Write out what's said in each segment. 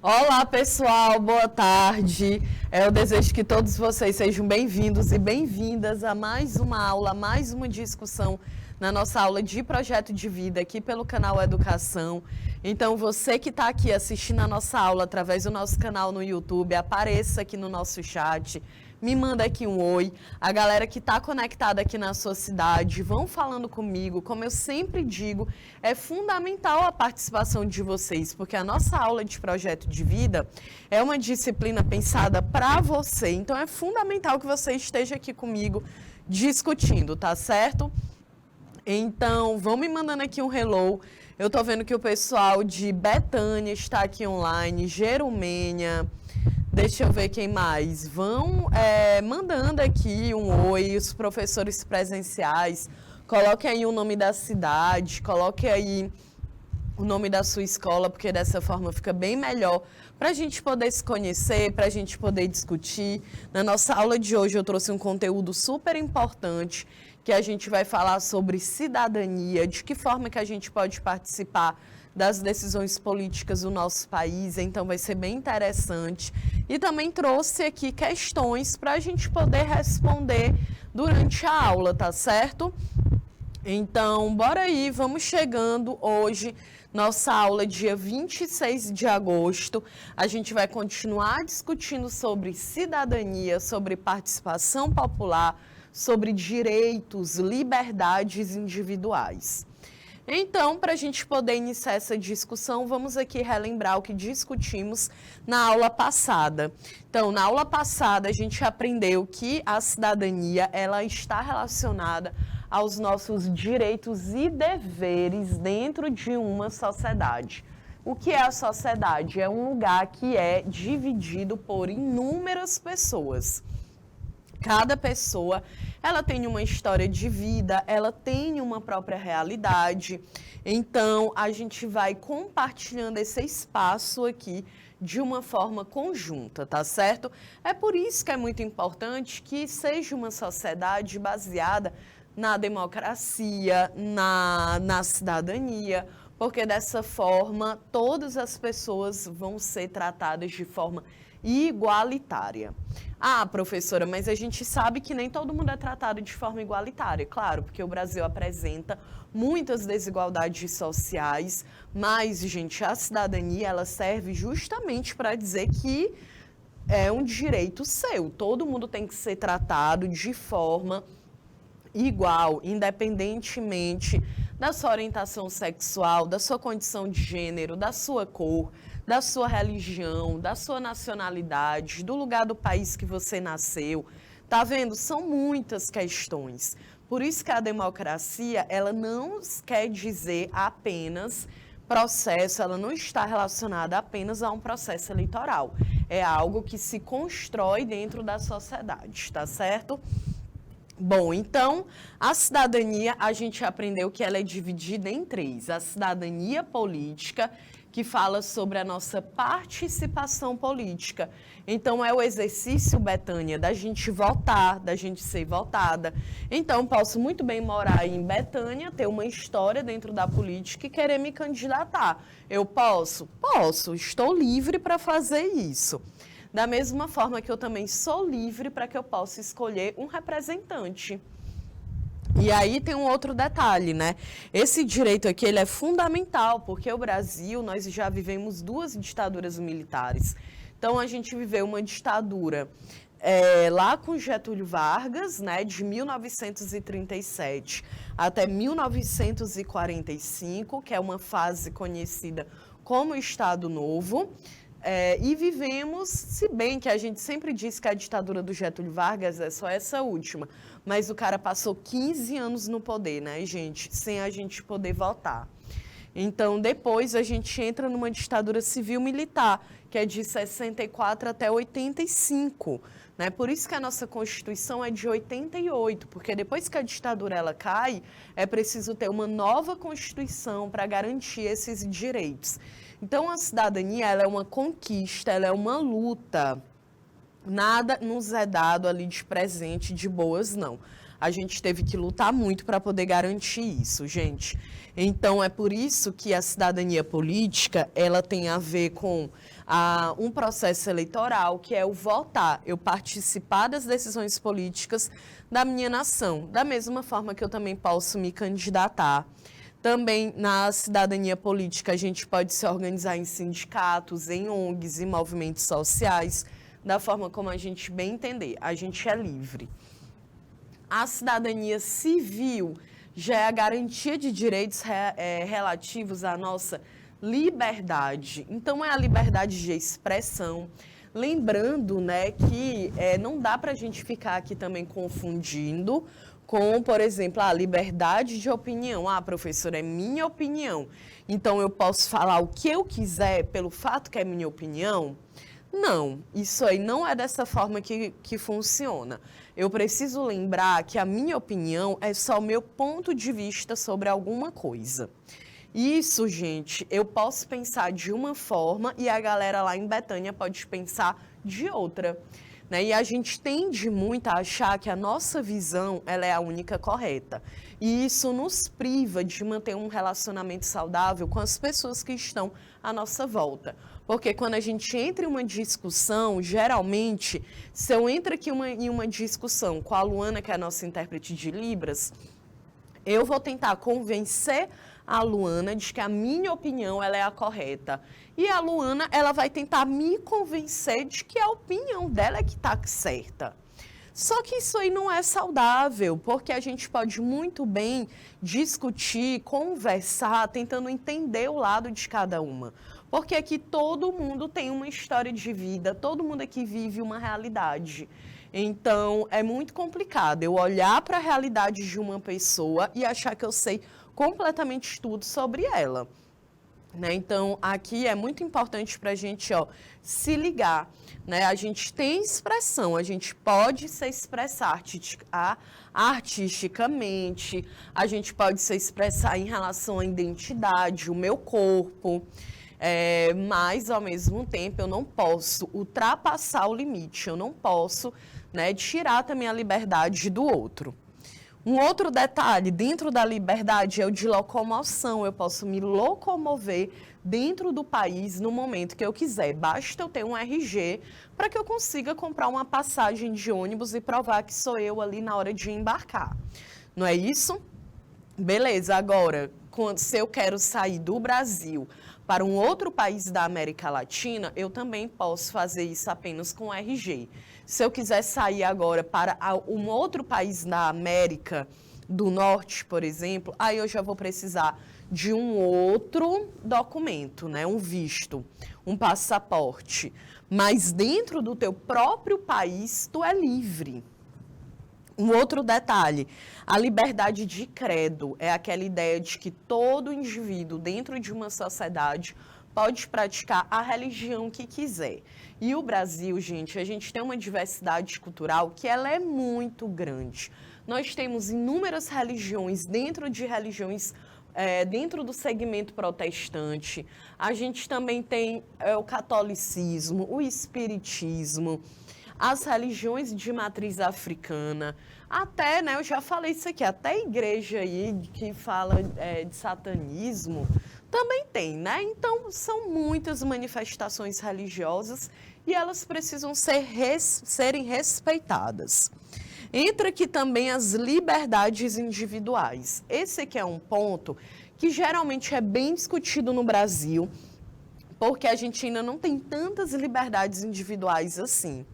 Olá, pessoal, boa tarde. Eu desejo que todos vocês sejam bem-vindos e bem-vindas a mais uma aula, mais uma discussão na nossa aula de projeto de vida aqui pelo canal Educação. Então, você que está aqui assistindo a nossa aula através do nosso canal no YouTube, apareça aqui no nosso chat. Me manda aqui um oi. A galera que está conectada aqui na sua cidade, vão falando comigo. Como eu sempre digo, é fundamental a participação de vocês, porque a nossa aula de projeto de vida é uma disciplina pensada para você. Então, é fundamental que você esteja aqui comigo discutindo, tá certo? Então, vão me mandando aqui um hello. Eu tô vendo que o pessoal de Betânia está aqui online, Jerumênia. Deixa eu ver quem mais. Vão mandando aqui um oi, os professores presenciais. Coloque aí o nome da cidade, coloque aí o nome da sua escola, porque dessa forma fica bem melhor para a gente poder se conhecer, para a gente poder discutir. Na nossa aula de hoje eu trouxe um conteúdo super importante, que a gente vai falar sobre cidadania, de que forma que a gente pode participar das decisões políticas do nosso país, então vai ser bem interessante. E também trouxe aqui questões para a gente poder responder durante a aula, tá certo? Então, bora aí, vamos chegando hoje, nossa aula dia 26 de agosto. A gente vai continuar discutindo sobre cidadania, sobre participação popular, sobre direitos, liberdades individuais. Então, para a gente poder iniciar essa discussão, vamos aqui relembrar o que discutimos na aula passada. Então, na aula passada, a gente aprendeu que a cidadania ela está relacionada aos nossos direitos e deveres dentro de uma sociedade. O que é a sociedade? É um lugar que é dividido por inúmeras pessoas. Cada pessoa, ela tem uma história de vida, ela tem uma própria realidade. Então, a gente vai compartilhando esse espaço aqui de uma forma conjunta, tá certo? É por isso que é muito importante que seja uma sociedade baseada na democracia, na cidadania, porque dessa forma todas as pessoas vão ser tratadas de forma igualitária. Ah, professora, mas a gente sabe que nem todo mundo é tratado de forma igualitária, claro, porque o Brasil apresenta muitas desigualdades sociais, mas, gente, a cidadania, ela serve justamente para dizer que é um direito seu, todo mundo tem que ser tratado de forma igual, independentemente da sua orientação sexual, da sua condição de gênero, da sua cor, da sua religião, da sua nacionalidade, do lugar do país que você nasceu. Tá vendo? São muitas questões. Por isso que a democracia, ela não quer dizer apenas processo, ela não está relacionada apenas a um processo eleitoral. É algo que se constrói dentro da sociedade, tá certo? Bom, então, a cidadania, a gente aprendeu que ela é dividida em três. A cidadania política, que fala sobre a nossa participação política. Então, é o exercício, Betânia, da gente votar, da gente ser votada. Então, posso muito bem morar em Betânia, ter uma história dentro da política e querer me candidatar. Eu posso? Posso, estou livre para fazer isso. Da mesma forma que eu também sou livre para que eu possa escolher um representante. E aí tem um outro detalhe, né? Esse direito aqui, ele é fundamental, porque o Brasil, nós já vivemos duas ditaduras militares. Então, a gente viveu uma ditadura lá com Getúlio Vargas, né, de 1937 até 1945, que é uma fase conhecida como Estado Novo. E vivemos, se bem que a gente sempre diz que a ditadura do Getúlio Vargas é só essa última, mas o cara passou 15 anos no poder, né, gente, sem a gente poder votar. Então, depois a gente entra numa ditadura civil-militar, que é de 64 até 85, né? Por isso que a nossa Constituição é de 88, porque depois que a ditadura ela cai, é preciso ter uma nova Constituição para garantir esses direitos. Então, a cidadania, ela é uma conquista, ela é uma luta. Nada nos é dado ali de presente, de boas, não. A gente teve que lutar muito para poder garantir isso, gente. Então, é por isso que a cidadania política, ela tem a ver com um processo eleitoral, que é o votar, eu participar das decisões políticas da minha nação, da mesma forma que eu também posso me candidatar. Também na cidadania política a gente pode se organizar em sindicatos, em ONGs e movimentos sociais, da forma como a gente bem entender. A gente é livre. A cidadania civil já é a garantia de direitos relativos à nossa liberdade. Então, é a liberdade de expressão. Lembrando, né, que não dá para a gente ficar aqui também confundindo com, por exemplo, a liberdade de opinião. Ah, professora, é minha opinião. Então, eu posso falar o que eu quiser pelo fato que é minha opinião? Não, isso aí não é dessa forma que funciona. Eu preciso lembrar que a minha opinião é só o meu ponto de vista sobre alguma coisa. Isso, gente, eu posso pensar de uma forma e a galera lá em Betânia pode pensar de outra. Né? E a gente tende muito a achar que a nossa visão ela é a única correta. E isso nos priva de manter um relacionamento saudável com as pessoas que estão à nossa volta. Porque quando a gente entra em uma discussão, geralmente, se eu entro aqui em uma discussão com a Luana, que é a nossa intérprete de Libras, eu vou tentar convencer a Luana de que a minha opinião ela é a correta. E a Luana ela vai tentar me convencer de que a opinião dela é que está certa. Só que isso aí não é saudável, porque a gente pode muito bem discutir, conversar, tentando entender o lado de cada uma. Porque aqui todo mundo tem uma história de vida, todo mundo aqui vive uma realidade. Então, é muito complicado eu olhar para a realidade de uma pessoa e achar que eu sei completamente tudo sobre ela. Né? Então, aqui é muito importante para a gente se ligar. Né? A gente tem expressão, a gente pode se expressar artisticamente, a gente pode se expressar em relação à identidade, o meu corpo, mas, ao mesmo tempo, eu não posso ultrapassar o limite, eu não posso, né, tirar também a liberdade do outro. Um outro detalhe, dentro da liberdade, é o de locomoção. Eu posso me locomover dentro do país no momento que eu quiser. Basta eu ter um RG para que eu consiga comprar uma passagem de ônibus e provar que sou eu ali na hora de embarcar. Não é isso? Beleza, agora, se eu quero sair do Brasil para um outro país da América Latina, eu também posso fazer isso apenas com RG. Se eu quiser sair agora para um outro país da América do Norte, por exemplo, aí eu já vou precisar de um outro documento, né? Um visto, um passaporte. Mas dentro do teu próprio país, tu é livre. Um outro detalhe, a liberdade de credo é aquela ideia de que todo indivíduo dentro de uma sociedade pode praticar a religião que quiser. E o Brasil, gente, a gente tem uma diversidade cultural que ela é muito grande. Nós temos inúmeras religiões dentro do segmento protestante. A gente também tem o catolicismo, o espiritismo, as religiões de matriz africana, até, né, eu já falei isso aqui, até a igreja aí que fala de satanismo, também tem, né? Então, são muitas manifestações religiosas e elas precisam serem respeitadas. Entra aqui também as liberdades individuais. Esse aqui é um ponto que geralmente é bem discutido no Brasil, porque a gente ainda não tem tantas liberdades individuais assim.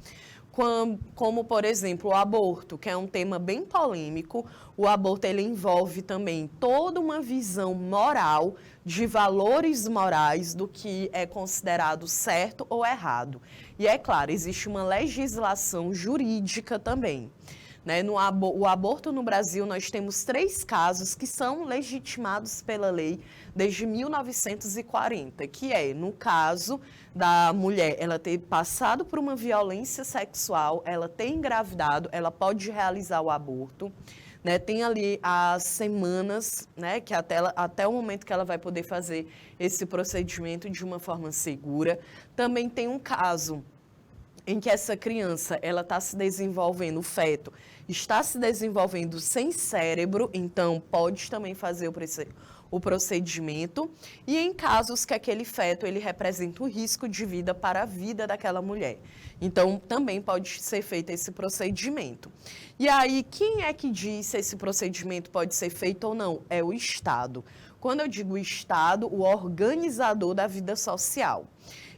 Como, por exemplo, o aborto, que é um tema bem polêmico. O aborto ele envolve também toda uma visão moral, de valores morais do que é considerado certo ou errado. E é claro, existe uma legislação jurídica também. Né? O aborto no Brasil, nós temos 3 casos que são legitimados pela lei desde 1940, que é, no caso da mulher, ela ter passado por uma violência sexual, ela ter engravidado, ela pode realizar o aborto. Né? Tem ali as semanas, né, que até o momento que ela vai poder fazer esse procedimento de uma forma segura. Também tem um caso em que essa criança ela está se desenvolvendo, o feto está se desenvolvendo sem cérebro, então pode também fazer o procedimento, e em casos que aquele feto ele representa um risco de vida para a vida daquela mulher. Então, também pode ser feito esse procedimento. E aí, quem é que diz se esse procedimento pode ser feito ou não? É o Estado. Quando eu digo Estado, o organizador da vida social.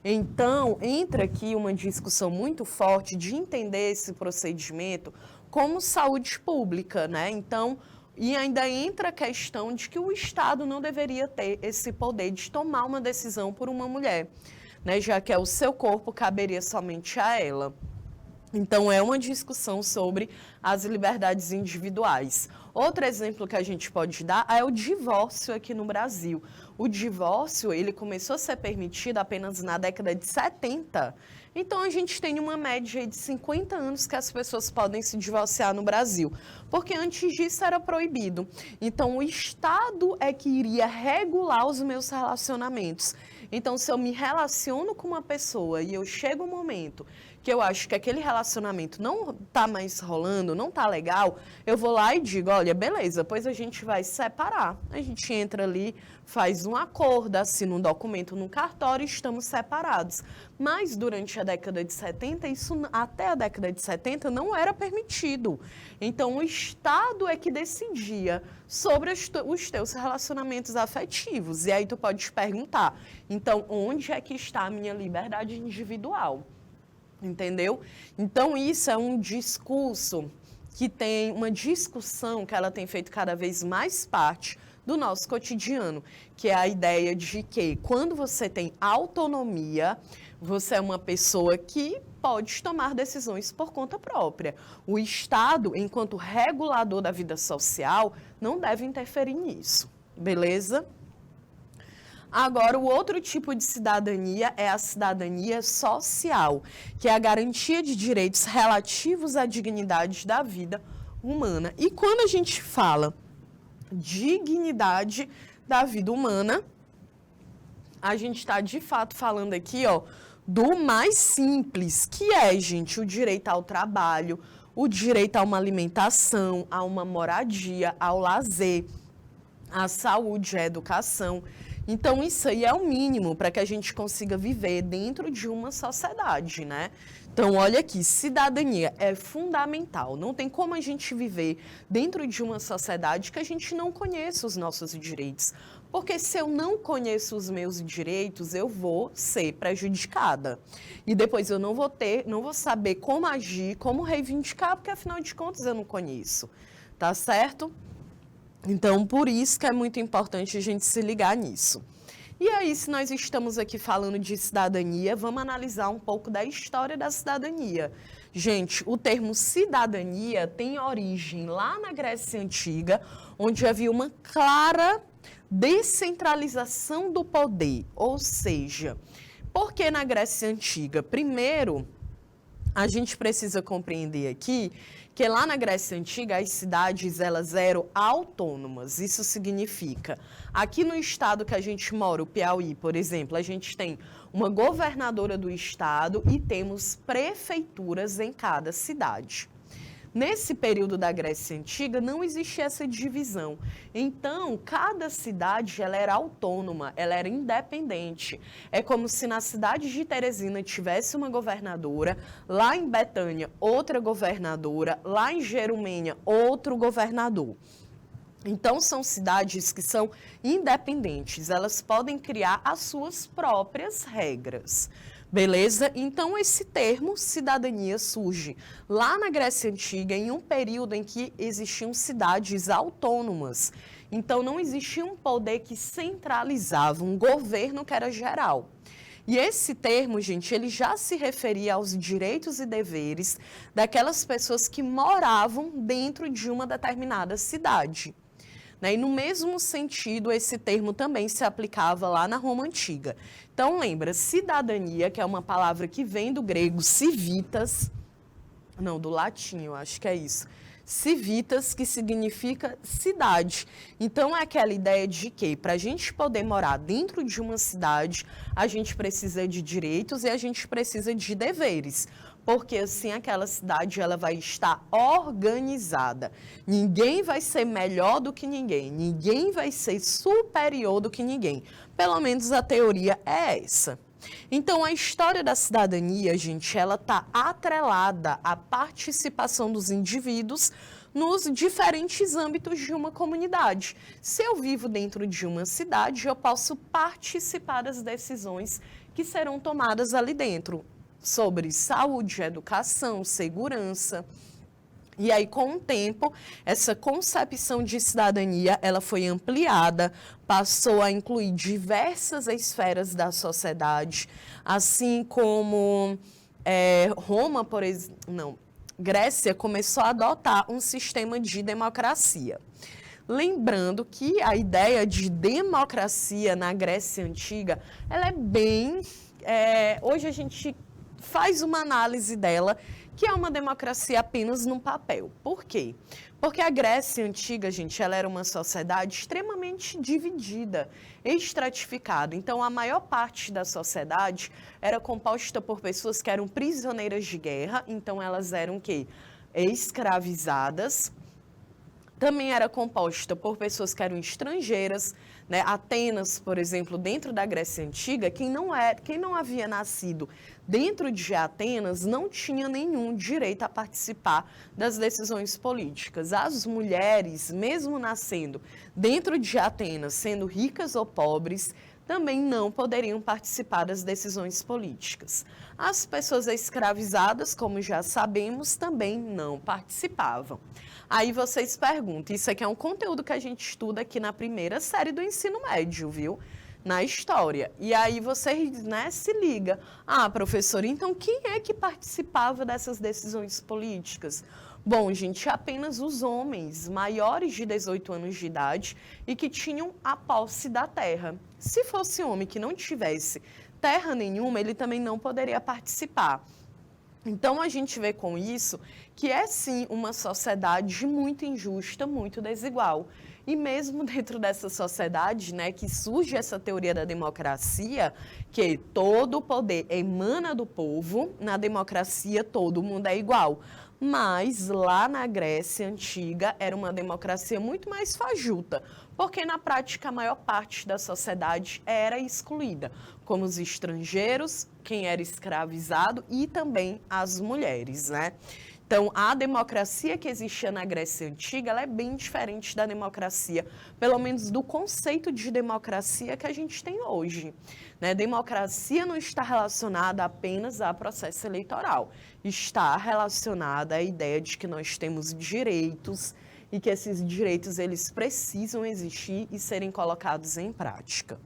Então, entra aqui uma discussão muito forte de entender esse procedimento como saúde pública, né? Então, e ainda entra a questão de que o Estado não deveria ter esse poder de tomar uma decisão por uma mulher, né? Já que o seu corpo caberia somente a ela. Então, é uma discussão sobre as liberdades individuais. Outro exemplo que a gente pode dar é o divórcio aqui no Brasil. O divórcio, ele começou a ser permitido apenas na década de 70. Então, a gente tem uma média de 50 anos que as pessoas podem se divorciar no Brasil, porque antes disso era proibido. Então, o Estado é que iria regular os meus relacionamentos. Então, se eu me relaciono com uma pessoa e eu chego um momento que eu acho que aquele relacionamento não está mais rolando, não está legal, eu vou lá e digo, olha, beleza, pois a gente vai se separar. A gente entra ali, faz um acordo, assina um documento no cartório e estamos separados. Mas durante a década de 70, isso até a década de 70 não era permitido. Então, o Estado é que decidia sobre os teus relacionamentos afetivos. E aí tu pode te perguntar, então, onde é que está a minha liberdade individual? Entendeu? Então, isso é um discurso que tem uma discussão que ela tem feito cada vez mais parte do nosso cotidiano, que é a ideia de que quando você tem autonomia, você é uma pessoa que pode tomar decisões por conta própria. O Estado, enquanto regulador da vida social, não deve interferir nisso, beleza? Agora, o outro tipo de cidadania é a cidadania social, que é a garantia de direitos relativos à dignidade da vida humana. E quando a gente fala dignidade da vida humana, a gente está, de fato, falando aqui, ó, do mais simples, que é, gente, o direito ao trabalho, o direito a uma alimentação, a uma moradia, ao lazer, à saúde, à educação. Então, isso aí é o mínimo para que a gente consiga viver dentro de uma sociedade, né? Então, olha aqui, cidadania é fundamental. Não tem como a gente viver dentro de uma sociedade que a gente não conheça os nossos direitos. Porque se eu não conheço os meus direitos, eu vou ser prejudicada. E depois eu não vou saber como agir, como reivindicar, porque afinal de contas eu não conheço. Tá certo? Então, por isso que é muito importante a gente se ligar nisso. E aí, se nós estamos aqui falando de cidadania, vamos analisar um pouco da história da cidadania. Gente, o termo cidadania tem origem lá na Grécia Antiga, onde havia uma clara descentralização do poder. Ou seja, por que na Grécia Antiga? Primeiro, a gente precisa compreender aqui que lá na Grécia Antiga as cidades elas eram autônomas. Isso significa, aqui no estado que a gente mora, o Piauí, por exemplo, a gente tem uma governadora do estado e temos prefeituras em cada cidade. Nesse período da Grécia Antiga não existia essa divisão. Então, cada cidade ela era autônoma, ela era independente. É como se na cidade de Teresina tivesse uma governadora, lá em Betânia outra governadora, lá em Jerumênia outro governador. Então, são cidades que são independentes, elas podem criar as suas próprias regras. Beleza? Então, esse termo cidadania surge lá na Grécia Antiga, em um período em que existiam cidades autônomas. Então, não existia um poder que centralizava, um governo que era geral. E esse termo, gente, ele já se referia aos direitos e deveres daquelas pessoas que moravam dentro de uma determinada cidade. E no mesmo sentido, esse termo também se aplicava lá na Roma Antiga. Então, lembra, cidadania, que é uma palavra que vem do grego civitas, não, do latim, eu acho que é isso. Civitas, que significa cidade. Então, é aquela ideia de que, para a gente poder morar dentro de uma cidade, a gente precisa de direitos e a gente precisa de deveres. porque assim aquela cidade ela vai estar organizada. Ninguém vai ser melhor do que ninguém, ninguém vai ser superior do que ninguém. Pelo menos a teoria é essa. Então, a história da cidadania, gente, ela está atrelada à participação dos indivíduos nos diferentes âmbitos de uma comunidade. Se eu vivo dentro de uma cidade, eu posso participar das decisões que serão tomadas ali dentro, sobre saúde, educação, segurança. E aí, com o tempo, essa concepção de cidadania, ela foi ampliada, passou a incluir diversas esferas da sociedade, assim como Roma, por exemplo, não, Grécia começou a adotar um sistema de democracia. Lembrando que a ideia de democracia na Grécia Antiga, ela é bem... hoje a gente faz uma análise dela, que é uma democracia apenas num papel. Por quê? Porque a Grécia Antiga, gente, ela era uma sociedade extremamente dividida, estratificada. Então, a maior parte da sociedade era composta por pessoas que eram prisioneiras de guerra, então elas eram o quê? Escravizadas. Também era composta por pessoas que eram estrangeiras, né? Atenas, por exemplo, dentro da Grécia Antiga, quem não havia nascido dentro de Atenas não tinha nenhum direito a participar das decisões políticas. As mulheres, mesmo nascendo dentro de Atenas, sendo ricas ou pobres, também não poderiam participar das decisões políticas. As pessoas escravizadas, como já sabemos, também não participavam. Aí vocês perguntam, isso aqui é um conteúdo que a gente estuda aqui na primeira série do ensino médio, viu? Na história. E aí você, né, se liga. Ah, professora, então quem é que participava dessas decisões políticas? Bom, gente, apenas os homens maiores de 18 anos de idade e que tinham a posse da terra. Se fosse homem que não tivesse terra nenhuma, ele também não poderia participar. Então, a gente vê com isso que é, sim, uma sociedade muito injusta, muito desigual. E mesmo dentro dessa sociedade, né, que surge essa teoria da democracia, que todo o poder emana do povo, na democracia todo mundo é igual. Mas lá na Grécia Antiga era uma democracia muito mais fajuta, porque na prática a maior parte da sociedade era excluída, como os estrangeiros, quem era escravizado e também as mulheres, né? Então, a democracia que existia na Grécia Antiga, ela é bem diferente da democracia, pelo menos do conceito de democracia que a gente tem hoje, né? Democracia não está relacionada apenas a processo eleitoral, está relacionada à ideia de que nós temos direitos e que esses direitos eles precisam existir e serem colocados em prática.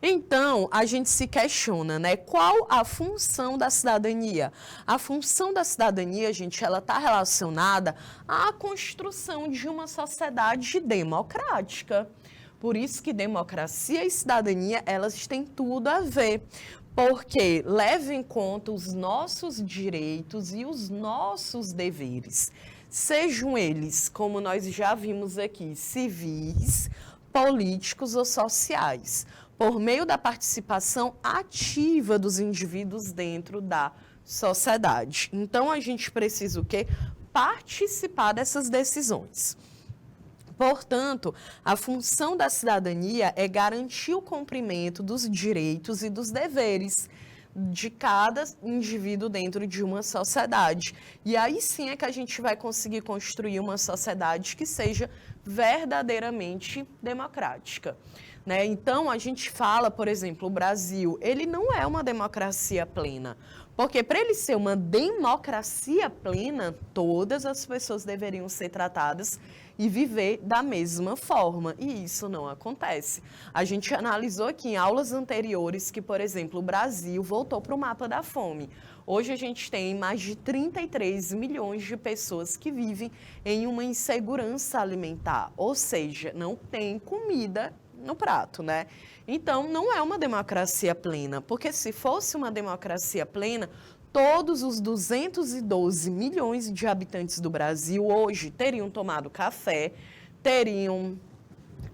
Então, a gente se questiona, né? Qual a função da cidadania? A função da cidadania, gente, ela está relacionada à construção de uma sociedade democrática. Por isso que democracia e cidadania, elas têm tudo a ver. Porque leva em conta os nossos direitos e os nossos deveres. Sejam eles, como nós já vimos aqui, civis, políticos ou sociais, por meio da participação ativa dos indivíduos dentro da sociedade. Então, a gente precisa o quê? Participar dessas decisões. Portanto, a função da cidadania é garantir o cumprimento dos direitos e dos deveres de cada indivíduo dentro de uma sociedade. E aí sim é que a gente vai conseguir construir uma sociedade que seja verdadeiramente democrática. Né? Então, a gente fala, por exemplo, o Brasil, ele não é uma democracia plena, porque para ele ser uma democracia plena, todas as pessoas deveriam ser tratadas e viver da mesma forma, e isso não acontece. A gente analisou aqui em aulas anteriores que, por exemplo, o Brasil voltou para o mapa da fome. Hoje a gente tem mais de 33 milhões de pessoas que vivem em uma insegurança alimentar, ou seja, não tem comida no prato, né? Então, não é uma democracia plena, porque se fosse uma democracia plena, todos os 212 milhões de habitantes do Brasil hoje teriam tomado café, teriam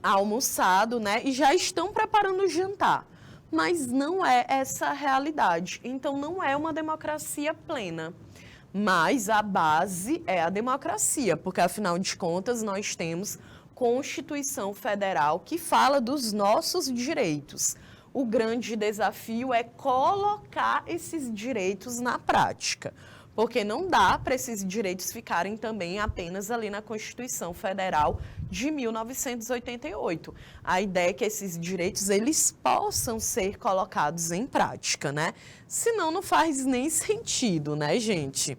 almoçado, né? E já estão preparando o jantar. mas não é essa a realidade. Então, não é uma democracia plena. Mas a base é a democracia, porque afinal de contas nós temos Constituição Federal que fala dos nossos direitos. O grande desafio é colocar esses direitos na prática, porque não dá para esses direitos ficarem também apenas ali na Constituição Federal de 1988. A ideia é que esses direitos eles possam ser colocados em prática, né? Senão não faz nem sentido, né, gente?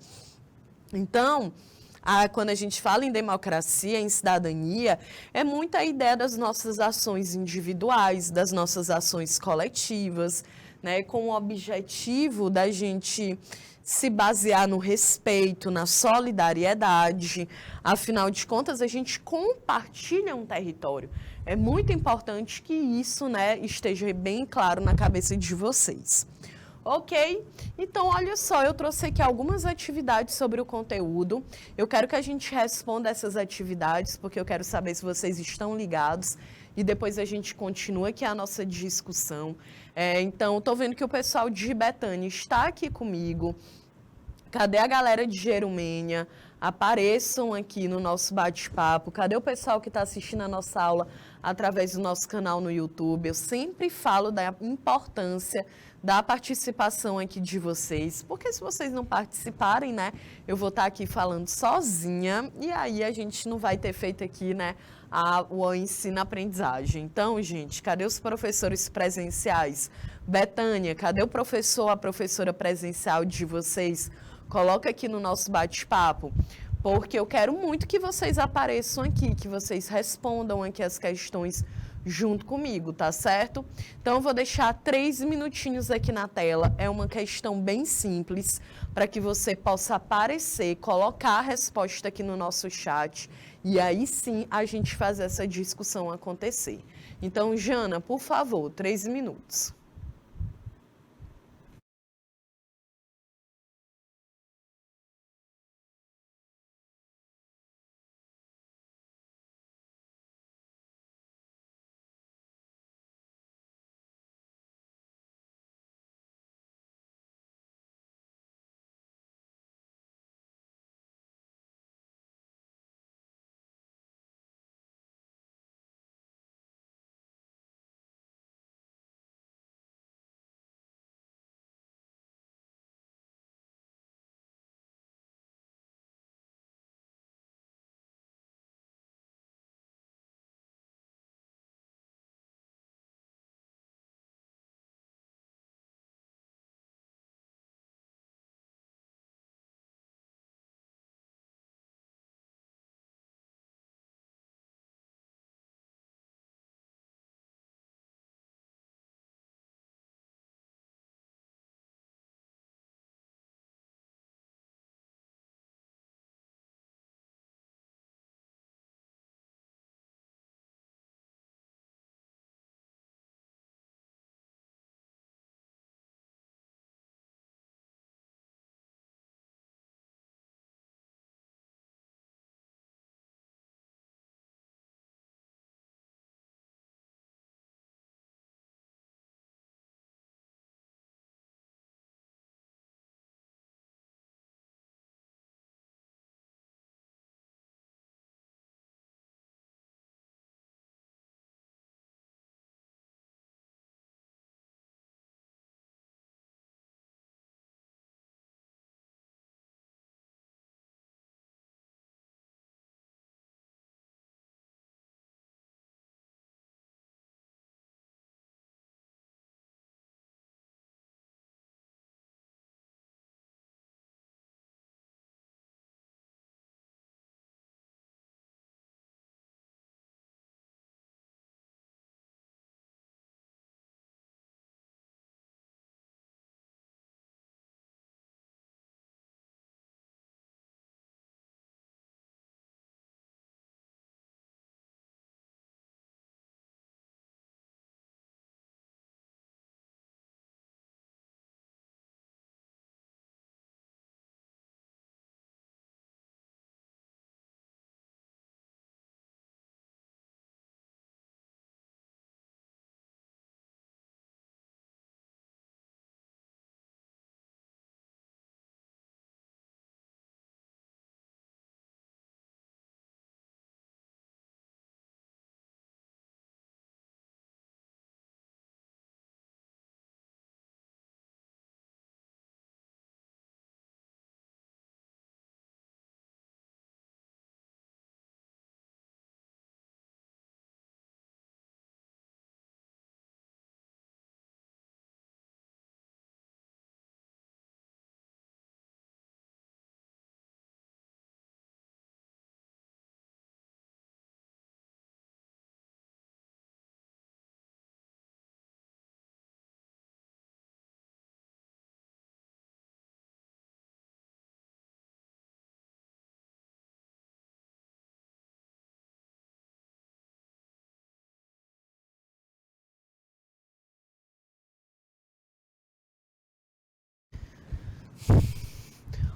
Então, quando a gente fala em democracia, em cidadania, é muito a ideia das nossas ações individuais, das nossas ações coletivas, né, com o objetivo da gente se basear no respeito, na solidariedade. Afinal de contas, a gente compartilha um território. É muito importante que isso, né, esteja bem claro na cabeça de vocês. Ok? Então, olha só, eu trouxe aqui algumas atividades sobre o conteúdo. Eu quero que a gente responda essas atividades, porque eu quero saber se vocês estão ligados. E depois a gente continua aqui a nossa discussão. Então, estou vendo que o pessoal de Betânia está aqui comigo. Cadê a galera de Jerumênia? Apareçam aqui no nosso bate-papo. Cadê o pessoal que está assistindo a nossa aula através do nosso canal no YouTube? Eu sempre falo da importância da participação aqui de vocês, porque se vocês não participarem, né, eu vou estar aqui falando sozinha e aí a gente não vai ter feito aqui, né, o ensino-aprendizagem. Então, gente, cadê os professores presenciais? Betânia, cadê o professor, a professora presencial de vocês? Coloca aqui no nosso bate-papo, porque eu quero muito que vocês apareçam aqui, que vocês respondam aqui as questões junto comigo, tá certo? Então, eu vou deixar 3 minutinhos aqui na tela. É uma questão bem simples, para que você possa aparecer, colocar a resposta aqui no nosso chat, e aí sim a gente fazer essa discussão acontecer. Então, Jana, por favor, 3 minutos.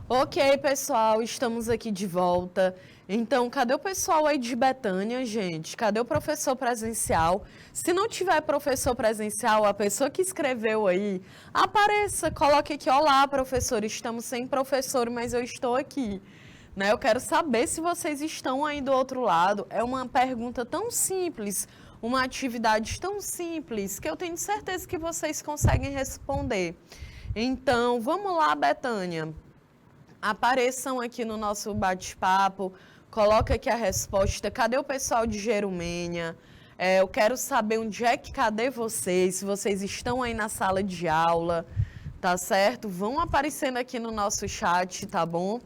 Ok, pessoal, estamos aqui de volta. Então, cadê o pessoal aí de Betânia, gente? Cadê o professor presencial? Se não tiver professor presencial, a pessoa que escreveu aí, apareça, coloque aqui, olá, professor, estamos sem professor, mas eu estou aqui. Né? Eu quero saber se vocês estão aí do outro lado. É uma pergunta tão simples, uma atividade tão simples, que eu tenho certeza que vocês conseguem responder. Então, vamos lá, Betânia. Apareçam aqui no nosso bate-papo, coloca aqui a resposta. Cadê o pessoal de Jerumênia? Eu quero saber cadê vocês, se vocês estão aí na sala de aula, tá certo? Vão aparecendo aqui no nosso chat, tá bom?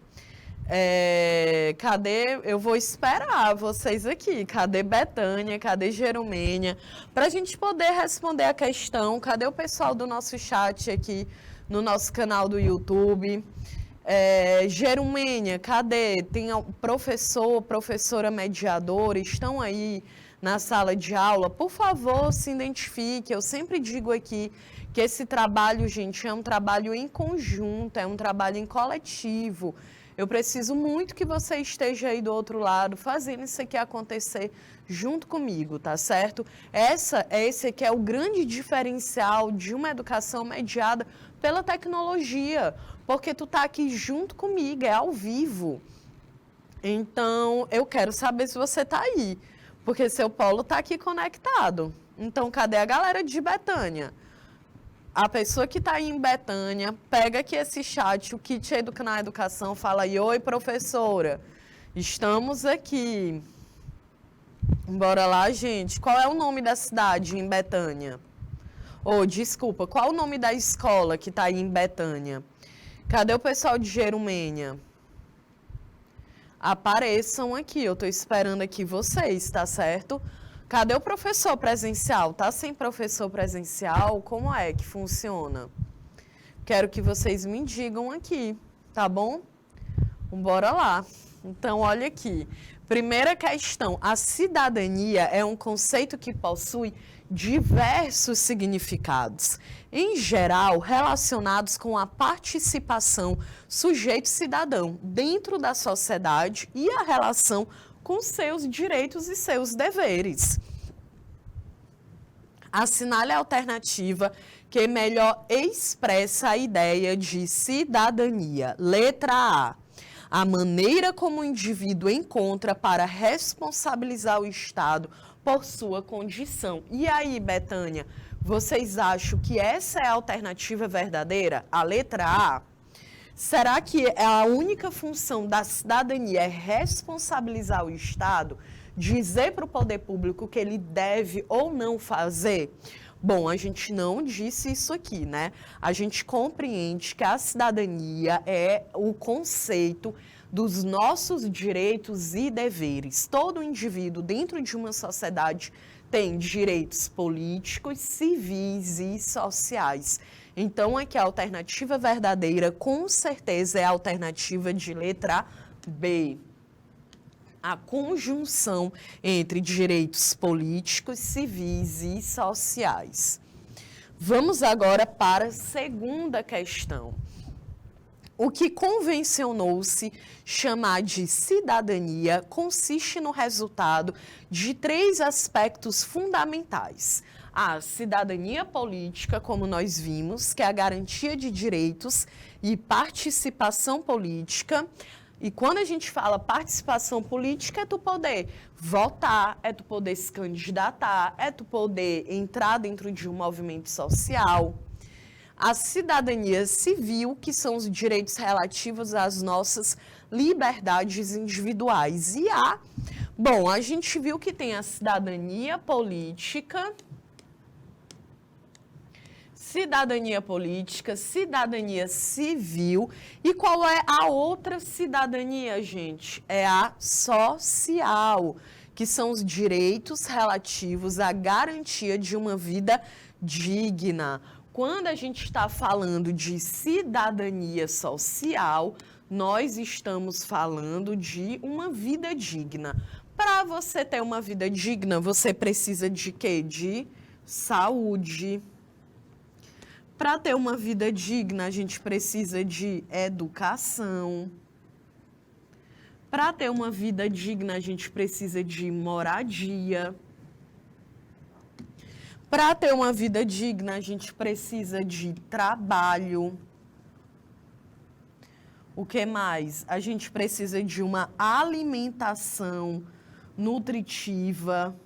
Cadê? Eu vou esperar vocês aqui. Cadê Betânia? Cadê Jerumênia? Para a gente poder responder a questão. Cadê o pessoal do nosso chat aqui no nosso canal do YouTube? Jerumênia, cadê? Tem professor, professora mediadora, estão aí na sala de aula? Por favor, se identifique. Eu sempre digo aqui que esse trabalho, gente, é um trabalho em conjunto, é um trabalho em coletivo. Eu preciso muito que você esteja aí do outro lado, fazendo isso aqui acontecer junto comigo, tá certo? Esse aqui é o grande diferencial de uma educação mediada pela tecnologia, porque tu tá aqui junto comigo, é ao vivo. Então, eu quero saber se você tá aí, porque seu Paulo tá aqui conectado. Então, cadê a galera de Betânia? A pessoa que está aí em Betânia, pega aqui esse chat, o Kit Educa na Educação, fala aí, oi, professora, estamos aqui. Bora lá, gente. Qual é o nome da cidade em Betânia? Desculpa, qual o nome da escola que está aí em Betânia? Cadê o pessoal de Jerumênia? Apareçam aqui, eu estou esperando aqui vocês, tá certo? Cadê o professor presencial? Tá sem professor presencial? Como é que funciona? Quero que vocês me digam aqui, tá bom? Bora lá. Então, olha aqui. Primeira questão. A cidadania é um conceito que possui diversos significados, em geral relacionados com a participação sujeito-cidadão dentro da sociedade e a relação com seus direitos e seus deveres. Assinale a alternativa que melhor expressa a ideia de cidadania. Letra A. A maneira como o indivíduo encontra para responsabilizar o Estado por sua condição. E aí, Betânia, vocês acham que essa é a alternativa verdadeira? A letra A? Será que a única função da cidadania é responsabilizar o Estado, dizer para o poder público o que ele deve ou não fazer? Bom, a gente não disse isso aqui, né? A gente compreende que a cidadania é o conceito dos nossos direitos e deveres. Todo indivíduo dentro de uma sociedade tem direitos políticos, civis e sociais. Então, aqui a alternativa verdadeira, com certeza, é a alternativa de letra B. A conjunção entre direitos políticos, civis e sociais. Vamos agora para a segunda questão. O que convencionou-se chamar de cidadania consiste no resultado de 3 aspectos fundamentais. A cidadania política, como nós vimos, que é a garantia de direitos e participação política. E quando a gente fala participação política, é tu poder votar, é tu poder se candidatar, é tu poder entrar dentro de um movimento social. A cidadania civil, que são os direitos relativos às nossas liberdades individuais. E a gente viu que tem a cidadania política, cidadania civil. E qual é a outra cidadania, gente? É a social, que são os direitos relativos à garantia de uma vida digna. Quando a gente está falando de cidadania social, nós estamos falando de uma vida digna. Para você ter uma vida digna, você precisa de quê? De saúde. Para ter uma vida digna, a gente precisa de educação. Para ter uma vida digna, a gente precisa de moradia. Para ter uma vida digna, a gente precisa de trabalho. O que mais? A gente precisa de uma alimentação nutritiva.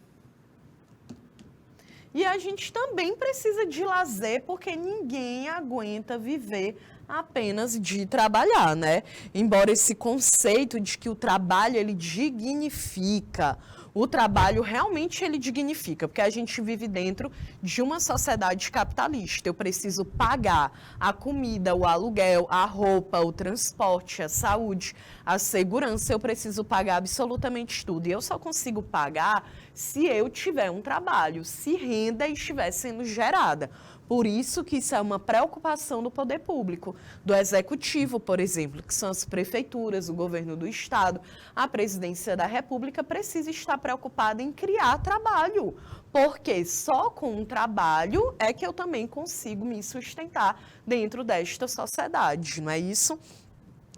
E a gente também precisa de lazer, porque ninguém aguenta viver apenas de trabalhar, né? Embora esse conceito de que o trabalho ele dignifica, o trabalho realmente ele dignifica, porque a gente vive dentro de uma sociedade capitalista. Eu preciso pagar a comida, o aluguel, a roupa, o transporte, a saúde, a segurança, eu preciso pagar absolutamente tudo. E eu só consigo pagar se eu tiver um trabalho, se renda estiver sendo gerada. Por isso que isso é uma preocupação do poder público, do executivo, por exemplo, que são as prefeituras, o governo do estado, a presidência da república precisa estar preocupada em criar trabalho, porque só com um trabalho é que eu também consigo me sustentar dentro desta sociedade, não é isso?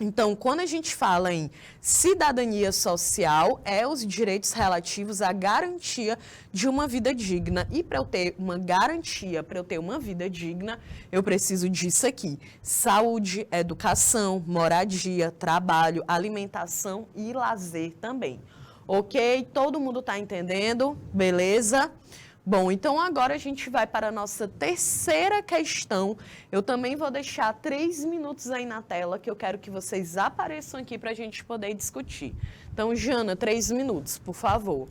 Então, quando a gente fala em cidadania social, é os direitos relativos à garantia de uma vida digna. E para eu ter uma garantia, para eu ter uma vida digna, eu preciso disso aqui: saúde, educação, moradia, trabalho, alimentação e lazer também. Ok? Todo mundo está entendendo? Beleza? Bom, então agora a gente vai para a nossa terceira questão. Eu também vou deixar 3 minutos aí na tela, que eu quero que vocês apareçam aqui para a gente poder discutir. Então, Jana, 3 minutos, por favor.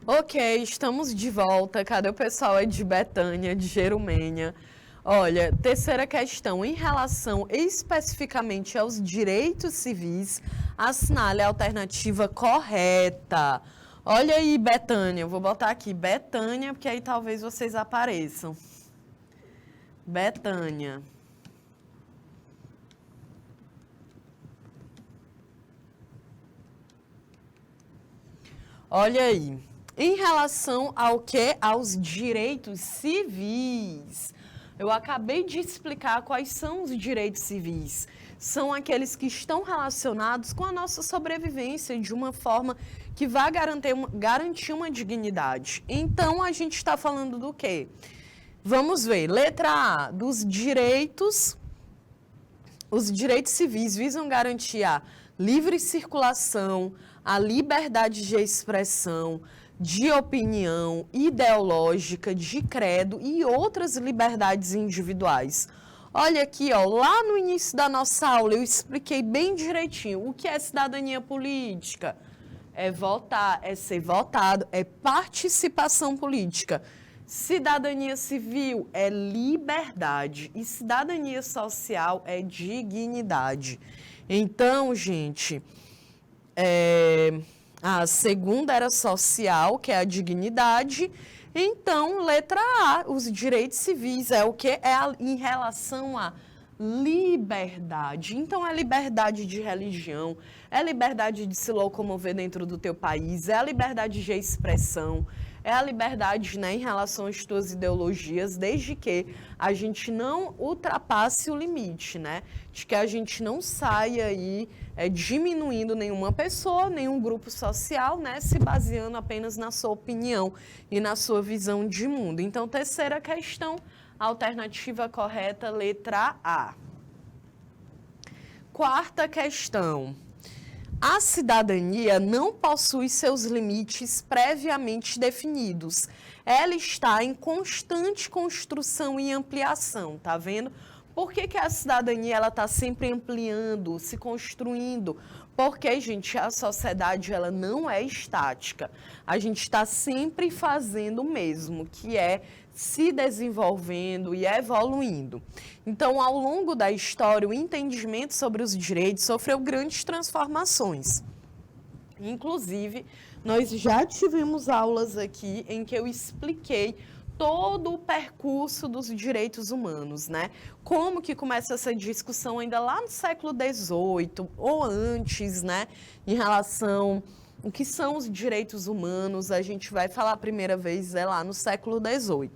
Ok, estamos de volta. Cadê o pessoal aí de Betânia, de Jerumênia? Olha, terceira questão. Em relação especificamente aos direitos civis, assinale a alternativa correta. Olha aí, Betânia. Eu vou botar aqui Betânia, porque aí talvez vocês apareçam. Betânia. Olha aí. Em relação ao que? Aos direitos civis. Eu acabei de explicar quais são os direitos civis. São aqueles que estão relacionados com a nossa sobrevivência de uma forma que vai garantir uma dignidade. Então, a gente está falando do quê? Vamos ver. Letra A, dos direitos. Os direitos civis visam garantir a livre circulação, a liberdade de expressão, de opinião, ideológica, de credo e outras liberdades individuais. Olha aqui, ó, lá no início da nossa aula eu expliquei bem direitinho o que é cidadania política. É votar, é ser votado, é participação política. Cidadania civil é liberdade e cidadania social é dignidade. Então, gente, a segunda era social, que é a dignidade. Então, letra A, os direitos civis é o que? Em relação à liberdade. Então, é liberdade de religião, é liberdade de se locomover dentro do teu país, é a liberdade de expressão, é a liberdade, né, em relação às tuas ideologias, desde que a gente não ultrapasse o limite, né? De que a gente não saia aí diminuindo nenhuma pessoa, nenhum grupo social, né? Se baseando apenas na sua opinião e na sua visão de mundo. Então, terceira questão, alternativa correta, letra A. Quarta questão. A cidadania não possui seus limites previamente definidos. Ela está em constante construção e ampliação, tá vendo? Por que a cidadania ela está sempre ampliando, se construindo? Porque, gente, a sociedade ela não é estática. A gente está sempre fazendo o mesmo, que é se desenvolvendo e evoluindo. Então, ao longo da história, o entendimento sobre os direitos sofreu grandes transformações. Inclusive, nós já tivemos aulas aqui em que eu expliquei todo o percurso dos direitos humanos, né? Como que começa essa discussão ainda lá no século XVIII ou antes, né? Em relação ao que são os direitos humanos, a gente vai falar a primeira vez lá no século XVIII.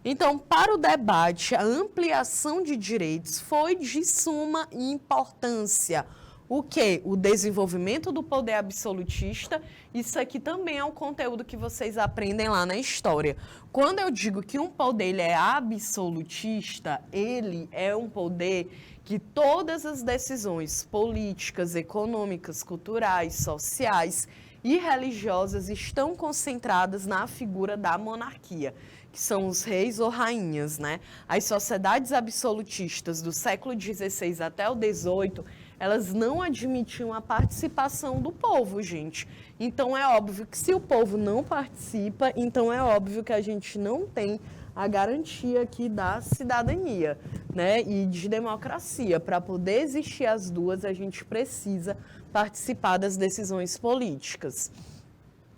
Então, para o debate, a ampliação de direitos foi de suma importância. O quê? O desenvolvimento do poder absolutista. Isso aqui também é um conteúdo que vocês aprendem lá na história. Quando eu digo que um poder ele é absolutista, ele é um poder que todas as decisões políticas, econômicas, culturais, sociais e religiosas estão concentradas na figura da monarquia, que são os reis ou rainhas, né? As sociedades absolutistas do século XVI até o XVIII, elas não admitiam a participação do povo, gente. Então, é óbvio que se o povo não participa, então é óbvio que a gente não tem a garantia aqui da cidadania, né? E de democracia. Para poder existir as duas, a gente precisa participar das decisões políticas.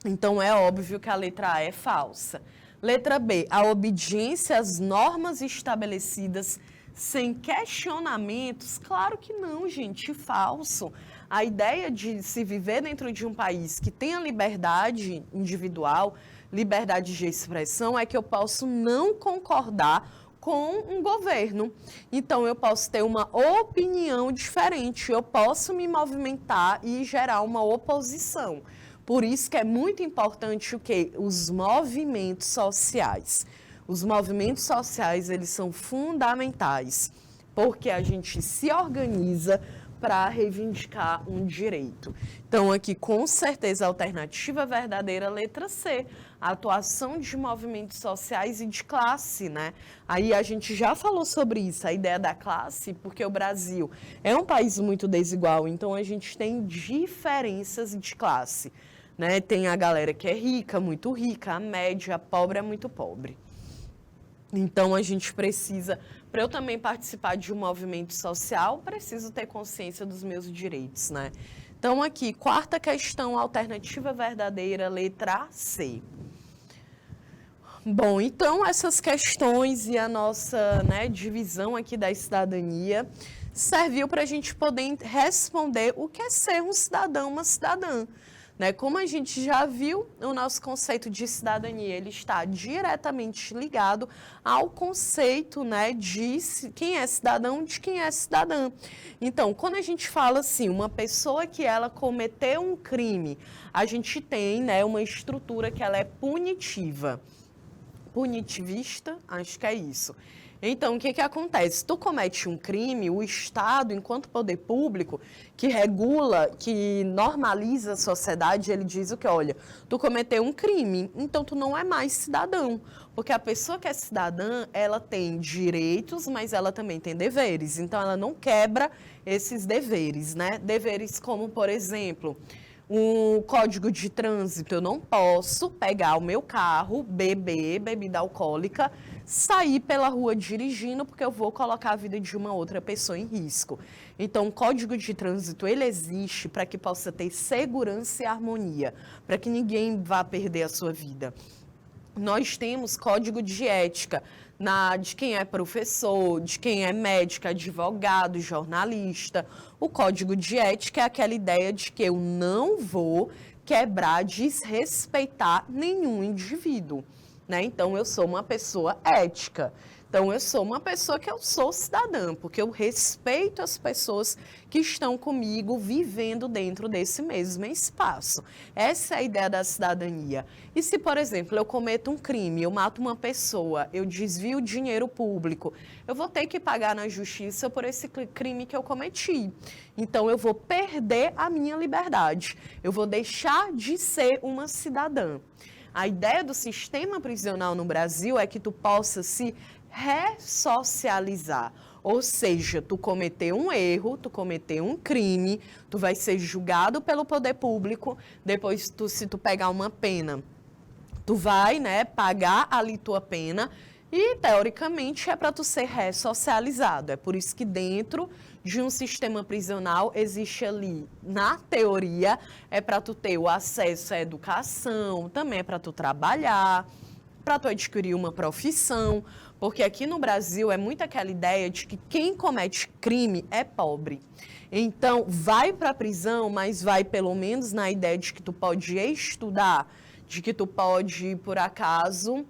Então, é óbvio que a letra A é falsa. Letra B, a obediência às normas estabelecidas sem questionamentos? Claro que não, gente, falso. A ideia de se viver dentro de um país que tenha liberdade individual, liberdade de expressão, é que eu posso não concordar com um governo. Então, eu posso ter uma opinião diferente, eu posso me movimentar e gerar uma oposição. Por isso que é muito importante o quê? Os movimentos sociais. Os movimentos sociais, eles são fundamentais, porque a gente se organiza para reivindicar um direito. Então, aqui, com certeza, a alternativa verdadeira, letra C, a atuação de movimentos sociais e de classe, né? Aí a gente já falou sobre isso, a ideia da classe, porque o Brasil é um país muito desigual, então a gente tem diferenças de classe. né? Tem a galera que é rica, muito rica, a média, a pobre é muito pobre. Então, a gente precisa, para eu também participar de um movimento social, preciso ter consciência dos meus direitos, né? Então, aqui, quarta questão, alternativa verdadeira, letra C. Bom, então, essas questões e a nossa, né, divisão aqui da cidadania serviu para a gente poder responder o que é ser um cidadão, uma cidadã. Né? Como a gente já viu, o nosso conceito de cidadania ele está diretamente ligado ao conceito, né, de quem é cidadão, de quem é cidadã. Então, quando a gente fala assim, uma pessoa que ela cometeu um crime, a gente tem, né, uma estrutura que ela é punitiva. Punitivista, acho que é isso. Então, o que acontece? Tu comete um crime, o Estado, enquanto poder público, que regula, que normaliza a sociedade, ele diz o que? Olha, tu cometeu um crime, então tu não é mais cidadão. Porque a pessoa que é cidadã, ela tem direitos, mas ela também tem deveres. Então, ela não quebra esses deveres, né? Deveres como, por exemplo, um código de trânsito, eu não posso pegar o meu carro, beber bebida alcoólica, sair pela rua dirigindo, porque eu vou colocar a vida de uma outra pessoa em risco. Então, o código de trânsito, ele existe para que possa ter segurança e harmonia, para que ninguém vá perder a sua vida. Nós temos código de ética de quem é professor, de quem é médico, advogado, jornalista. O código de ética é aquela ideia de que eu não vou quebrar, desrespeitar nenhum indivíduo. Né? Então, eu sou uma pessoa ética. Então, eu sou uma pessoa que eu sou cidadã, porque eu respeito as pessoas que estão comigo vivendo dentro desse mesmo espaço. Essa é a ideia da cidadania. E se, por exemplo, eu cometo um crime, eu mato uma pessoa, eu desvio dinheiro público, eu vou ter que pagar na justiça por esse crime que eu cometi. Então, eu vou perder a minha liberdade. Eu vou deixar de ser uma cidadã. A ideia do sistema prisional no Brasil é que tu possa se ressocializar. Ou seja, tu cometeu um erro, tu cometeu um crime, tu vai ser julgado pelo poder público, depois se tu pegar uma pena, tu vai, né, pagar ali tua pena e, teoricamente, é para tu ser ressocializado. É por isso que dentro de um sistema prisional existe ali, na teoria, é para tu ter o acesso à educação, também é para tu trabalhar, para tu adquirir uma profissão, porque aqui no Brasil é muito aquela ideia de que quem comete crime é pobre. Então, vai para a prisão, mas vai pelo menos na ideia de que tu pode estudar, de que tu pode, por acaso,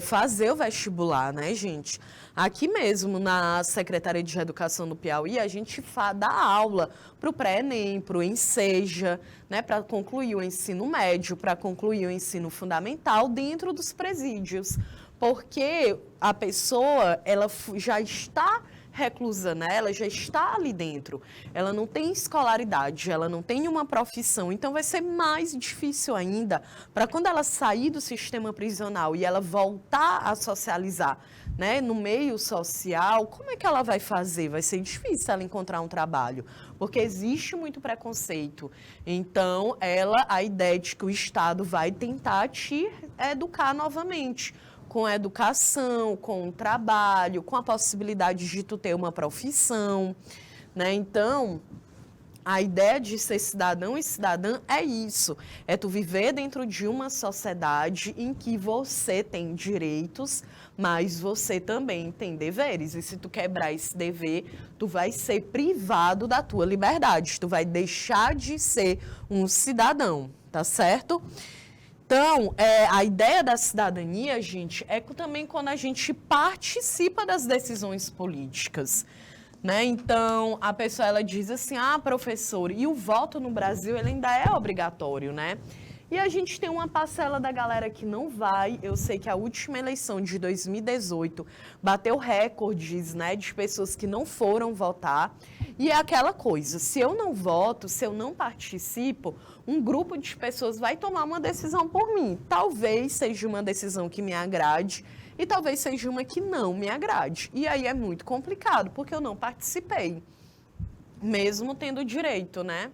fazer o vestibular, né, gente? Aqui mesmo, na Secretaria de Educação do Piauí, a gente dá aula para o pré-ENEM, para o ENSEJA, né, para concluir o ensino médio, para concluir o ensino fundamental dentro dos presídios. Porque a pessoa, ela já está reclusa, né? Ela já está ali dentro, ela não tem escolaridade, ela não tem uma profissão, então vai ser mais difícil ainda para quando ela sair do sistema prisional e ela voltar a socializar, né, no meio social, como é que ela vai fazer? Vai ser difícil ela encontrar um trabalho, porque existe muito preconceito. Então, a ideia de que o Estado vai tentar te educar novamente, com a educação, com o trabalho, com a possibilidade de tu ter uma profissão, né? Então, a ideia de ser cidadão e cidadã é isso, é tu viver dentro de uma sociedade em que você tem direitos, mas você também tem deveres. E se tu quebrar esse dever, tu vai ser privado da tua liberdade, tu vai deixar de ser um cidadão, tá certo? Então, a ideia da cidadania, gente, é também quando a gente participa das decisões políticas, né? Então, a pessoa, ela diz assim, professor, e o voto no Brasil, ele ainda é obrigatório, né? E a gente tem uma parcela da galera que não vai. Eu sei que a última eleição de 2018 bateu recordes, né, de pessoas que não foram votar. E é aquela coisa, se eu não voto, se eu não participo, um grupo de pessoas vai tomar uma decisão por mim. Talvez seja uma decisão que me agrade e talvez seja uma que não me agrade. E aí é muito complicado, porque eu não participei, mesmo tendo direito, né?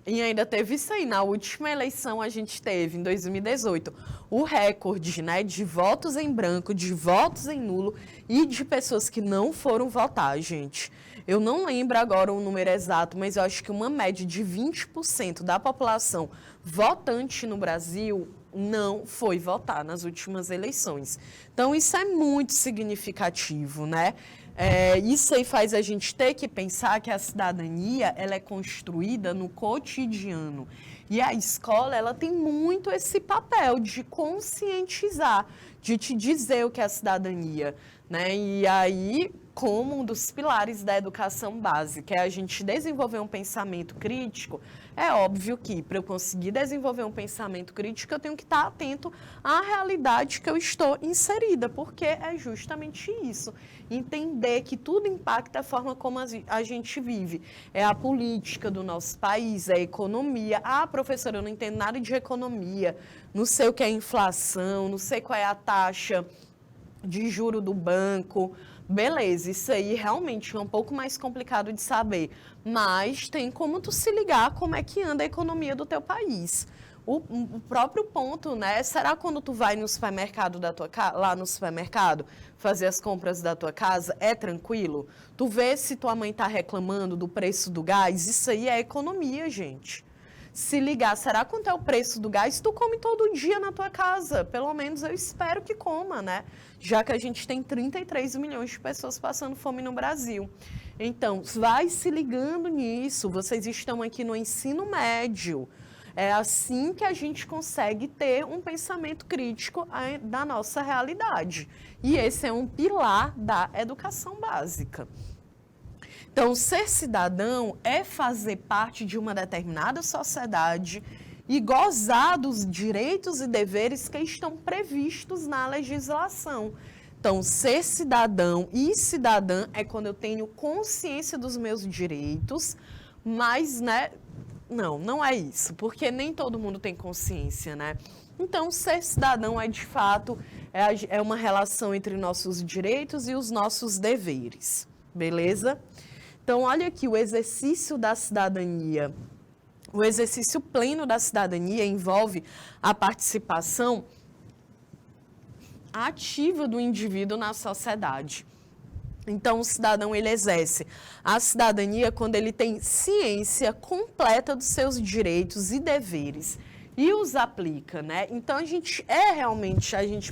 E ainda teve isso aí, na última eleição a gente teve, em 2018, o recorde, né, de votos em branco, de votos em nulo e de pessoas que não foram votar, gente. Eu não lembro agora o número exato, mas eu acho que uma média de 20% da população votante no Brasil não foi votar nas últimas eleições. Então, isso é muito significativo, né? Isso aí faz a gente ter que pensar que a cidadania ela é construída no cotidiano. E a escola ela tem muito esse papel de conscientizar, de te dizer o que é a cidadania, né? E aí, como um dos pilares da educação básica é a gente desenvolver um pensamento crítico, é óbvio que para eu conseguir desenvolver um pensamento crítico eu tenho que estar atento à realidade que eu estou inserida, porque é justamente isso, entender que tudo impacta a forma como a gente vive, é a política do nosso país, é a economia. Ah, professora, eu não entendo nada de economia, não sei o que é inflação, não sei qual é a taxa de juro do banco. Beleza, isso aí realmente é um pouco mais complicado de saber, mas tem como tu se ligar como é que anda a economia do teu país. O próprio ponto, né? Será quando tu vai no supermercado lá no supermercado, fazer as compras da tua casa, é tranquilo? Tu vê se tua mãe tá reclamando do preço do gás? Isso aí é economia, gente. Se ligar, será quanto é o preço do gás? Tu come todo dia na tua casa, pelo menos eu espero que coma, né? Já que a gente tem 33 milhões de pessoas passando fome no Brasil. Então, vai se ligando nisso, vocês estão aqui no ensino médio. É assim que a gente consegue ter um pensamento crítico da nossa realidade. E esse é um pilar da educação básica. Então, ser cidadão é fazer parte de uma determinada sociedade e gozar dos direitos e deveres que estão previstos na legislação. Então, ser cidadão e cidadã é quando eu tenho consciência dos meus direitos, mas, né, não é isso, porque nem todo mundo tem consciência, né? Então, ser cidadão é, de fato, é uma relação entre nossos direitos e os nossos deveres, beleza? Então, olha aqui, o exercício da cidadania. O exercício pleno da cidadania envolve a participação ativa do indivíduo na sociedade. Então, o cidadão, ele exerce a cidadania quando ele tem ciência completa dos seus direitos e deveres e os aplica, né? Então, a gente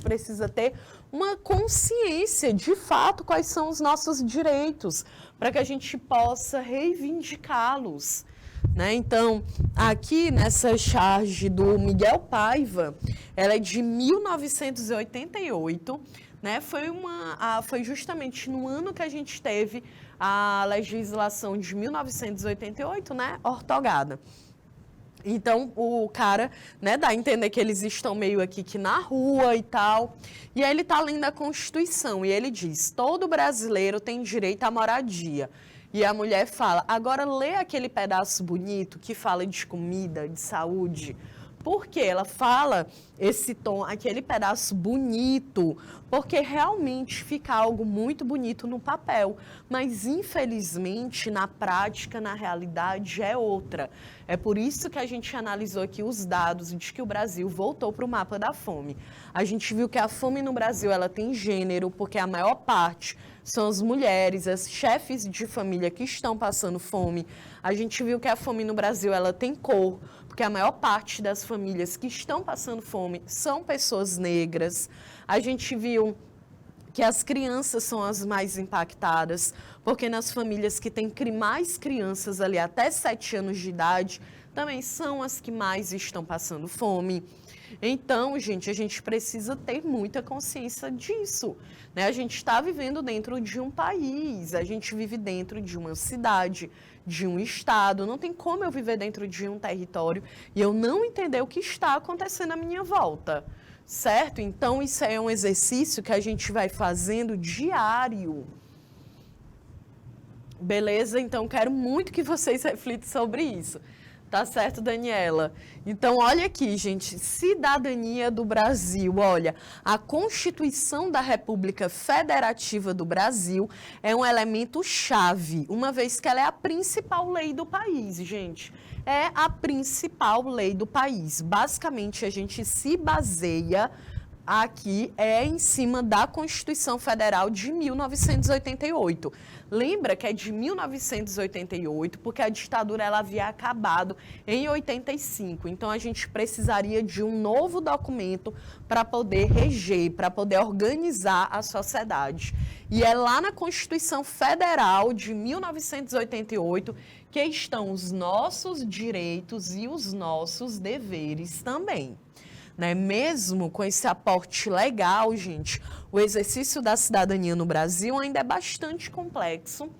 precisa ter uma consciência de fato quais são os nossos direitos, para que a gente possa reivindicá-los, né? Então, aqui nessa charge do Miguel Paiva, ela é de 1988, né? Foi justamente no ano que a gente teve a legislação de 1988, né? Ortogada. Então, o cara, né, dá a entender que eles estão meio aqui que na rua e tal. E aí ele está lendo a Constituição e ele diz, todo brasileiro tem direito à moradia. E a mulher fala, agora lê aquele pedaço bonito que fala de comida, de saúde. Porque ela fala esse tom, aquele pedaço bonito, porque realmente fica algo muito bonito no papel, mas infelizmente na prática, na realidade é outra. É por isso que a gente analisou aqui os dados de que o Brasil voltou para o mapa da fome. A gente viu que a fome no Brasil ela tem gênero, porque a maior parte são as mulheres, as chefes de família que estão passando fome. A gente viu que a fome no Brasil ela tem cor, porque a maior parte das famílias que estão passando fome são pessoas negras. A gente viu que as crianças são as mais impactadas, porque nas famílias que têm mais crianças ali até 7 anos de idade, também são as que mais estão passando fome. Então, gente, a gente precisa ter muita consciência disso, né? A gente está vivendo dentro de um país, a gente vive dentro de uma cidade, de um estado. Não tem como eu viver dentro de um território e eu não entender o que está acontecendo à minha volta, certo? Então, isso é um exercício que a gente vai fazendo diário. Beleza? Então, quero muito que vocês reflitam sobre isso. Tá certo, Daniela? Então, olha aqui, gente, cidadania do Brasil. Olha, a Constituição da República Federativa do Brasil é um elemento chave, uma vez que ela é a principal lei do país, gente. É a principal lei do país. Basicamente, a gente se baseia aqui em cima da Constituição Federal de 1988. Lembra que é de 1988, porque a ditadura ela havia acabado em 85. Então, a gente precisaria de um novo documento para poder reger, para poder organizar a sociedade. E é lá na Constituição Federal de 1988 que estão os nossos direitos e os nossos deveres também. Né? Mesmo com esse aporte legal, gente, o exercício da cidadania no Brasil ainda é bastante complexo,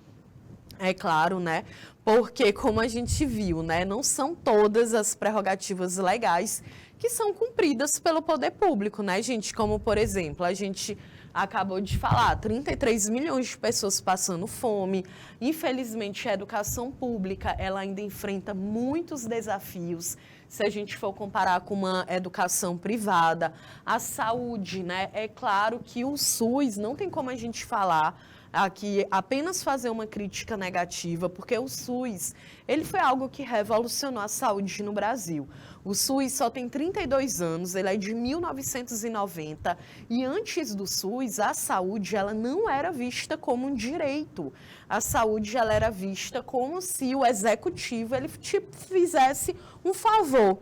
é claro, né? Porque, como a gente viu, né, não são todas as prerrogativas legais que são cumpridas pelo poder público, né, gente? Como, por exemplo, a gente acabou de falar, 33 milhões de pessoas passando fome. Infelizmente, a educação pública, ela ainda enfrenta muitos desafios, se a gente for comparar com uma educação privada. A saúde, né? É claro que o SUS, não tem como a gente falar aqui, apenas fazer uma crítica negativa, porque o SUS, ele foi algo que revolucionou a saúde no Brasil. O SUS só tem 32 anos, ele é de 1990, e antes do SUS, a saúde, ela não era vista como um direito. A saúde, ela era vista como se o executivo, ele te fizesse um favor.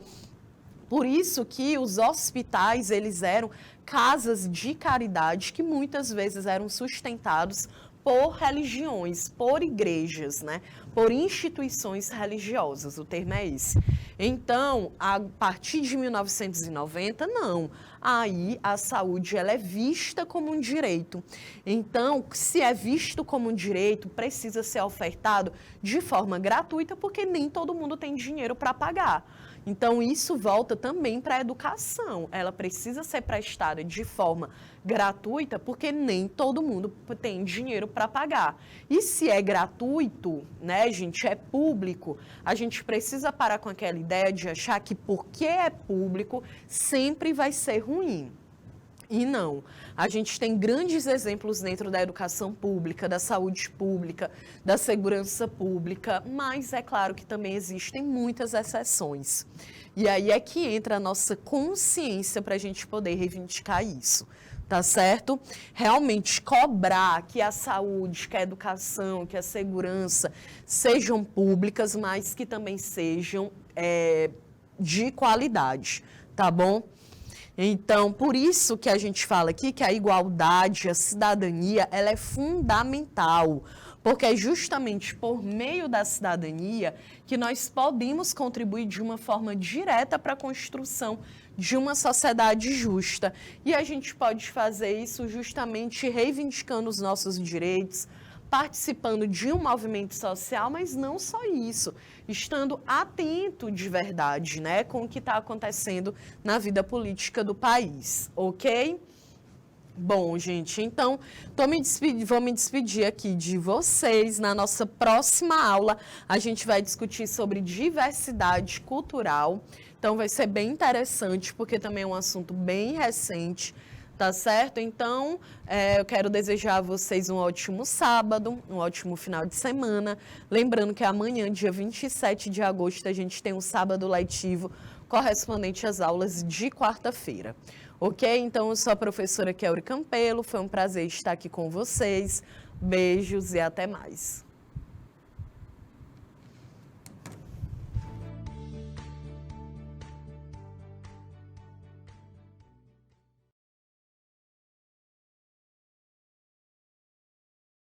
Por isso que os hospitais, eles eram casas de caridade que muitas vezes eram sustentados por religiões, por igrejas, né? Por instituições religiosas, o termo é esse. Então, a partir de 1990, não. Aí a saúde ela é vista como um direito. Então, se é visto como um direito, precisa ser ofertado de forma gratuita, porque nem todo mundo tem dinheiro para pagar. Então, isso volta também para a educação. Ela precisa ser prestada de forma gratuita, porque nem todo mundo tem dinheiro para pagar. E se é gratuito, né, gente, é público, a gente precisa parar com aquela ideia de achar que porque é público, sempre vai ser ruim. E não. A gente tem grandes exemplos dentro da educação pública, da saúde pública, da segurança pública, mas é claro que também existem muitas exceções. E aí é que entra a nossa consciência para a gente poder reivindicar isso, tá certo? Realmente cobrar que a saúde, que a educação, que a segurança sejam públicas, mas que também sejam de qualidade, tá bom? Então, por isso que a gente fala aqui que a igualdade, a cidadania, ela é fundamental, porque é justamente por meio da cidadania que nós podemos contribuir de uma forma direta para a construção de uma sociedade justa. E a gente pode fazer isso justamente reivindicando os nossos direitos, participando de um movimento social, mas não só isso, estando atento de verdade, né, com o que está acontecendo na vida política do país, ok? Bom, gente, então vou me despedir aqui de vocês. Na nossa próxima aula, a gente vai discutir sobre diversidade cultural. Então, vai ser bem interessante, porque também é um assunto bem recente. Tá certo? Então, eu quero desejar a vocês um ótimo sábado, um ótimo final de semana. Lembrando que amanhã, dia 27 de agosto, a gente tem um sábado letivo correspondente às aulas de quarta-feira. Ok? Então, eu sou a professora Kelly Campelo. Foi um prazer estar aqui com vocês. Beijos e até mais.